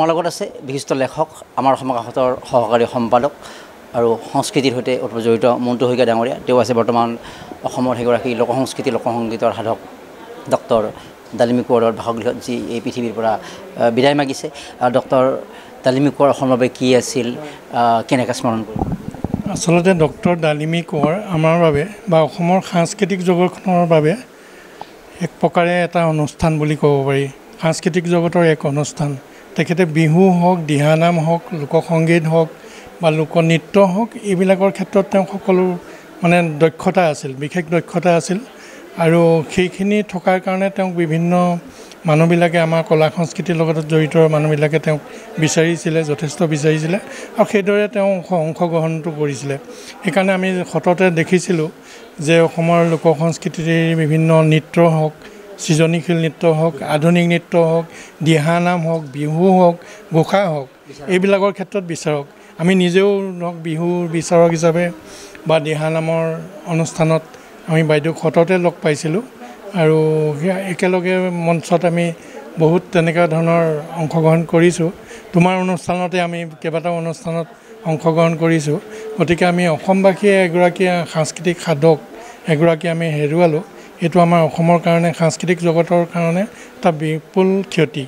মোৰ লগত আছে বিশিষ্ট লেখক আমাৰ সমাজৰ সহকাৰী সম্পাদক আৰু সংস্কৃতিৰ সৈতে জড়িত মন্টু শইকীয়া ডাঙৰীয়া। তেওঁ আছে বৰ্তমান অসমৰ এগৰাকী লোকসংস্কৃতি লোকসংগীতৰ সাধক ডক্টৰ ডালিমী কোঁৱৰৰ বাসগৃহত, যি এই পৃথিৱীৰ পৰা বিদায় মাগিছে। ডক্টৰ ডালিমী কোঁৱৰ অসমৰ বাবে কি আছিল, কেনেকৈ স্মৰণ কৰিব? আচলতে ডক্টৰ ডালিমী কোঁৱৰ আমাৰ বাবে বা অসমৰ সাংস্কৃতিক জগতখনৰ বাবে এক প্ৰকাৰে এটা অনুষ্ঠান বুলি ক'ব পাৰি। সাংস্কৃতিক জগতৰ এক অনুষ্ঠান। তেখেতে বিহু হওক, দিহানাম হওক, লোকসংগীত হওক বা লোকনৃত্য হওক, এইবিলাকৰ ক্ষেত্ৰত তেওঁ সকলো দক্ষতা আছিল, বিশেষ দক্ষতা আছিল। আৰু সেইখিনি থকাৰ কাৰণে তেওঁক বিভিন্ন মানুহবিলাকে, আমাৰ কলা সংস্কৃতিৰ লগত জড়িত মানুহবিলাকে তেওঁক বিচাৰিছিলে, যথেষ্ট বিচাৰিছিলে আৰু সেইদৰে তেওঁ অংশগ্ৰহণটো কৰিছিলে। সেইকাৰণে আমি সততে দেখিছিলোঁ যে অসমৰ লোক সংস্কৃতিৰ বিভিন্ন নৃত্য হওক, সৃজনীশীল নৃত্য হওক, আধুনিক নৃত্য হওক, দিহানাম হওক, বিহু হওক, ঘোষা হওক, এইবিলাকৰ ক্ষেত্ৰত বিচাৰক। আমি নিজেও ধৰক বিহুৰ বিচাৰক হিচাপে বা দিহানামৰ অনুষ্ঠানত আমি বাইদেউক সততে লগ পাইছিলোঁ আৰু একেলগে মঞ্চত আমি বহুত তেনেকুৱা ধৰণৰ অংশগ্ৰহণ কৰিছোঁ। তোমাৰ অনুষ্ঠানতে আমি কেইবাটাও অনুষ্ঠানত অংশগ্ৰহণ কৰিছোঁ। গতিকে আমি অসমবাসীয়ে এগৰাকী সাংস্কৃতিক সাধক এগৰাকী আমি হেৰুৱালোঁ। এইটো আমাৰ অসমৰ কাৰণে, সাংস্কৃতিক জগতৰ কাৰণে এটা বিপুল ক্ষতি।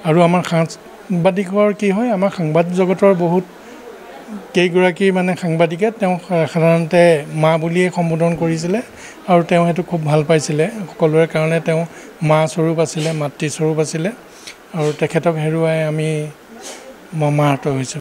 আৰু আমাৰ সাংবাদিকৰ কি হয়, আমাৰ সাংবাদ জগতৰ বহুত কেইগৰাকী সাংবাদিকে তেওঁক সাধাৰণতে মা বুলিয়ে সম্বোধন কৰিছিলে আৰু তেওঁ সেইটো খুব ভাল পাইছিলে। সকলোৰে কাৰণে তেওঁ মা স্বৰূপ আছিলে, মাতৃস্বৰূপ আছিলে আৰু তেখেতক হেৰুৱাই আমি মৰ্মাহত হৈছোঁ।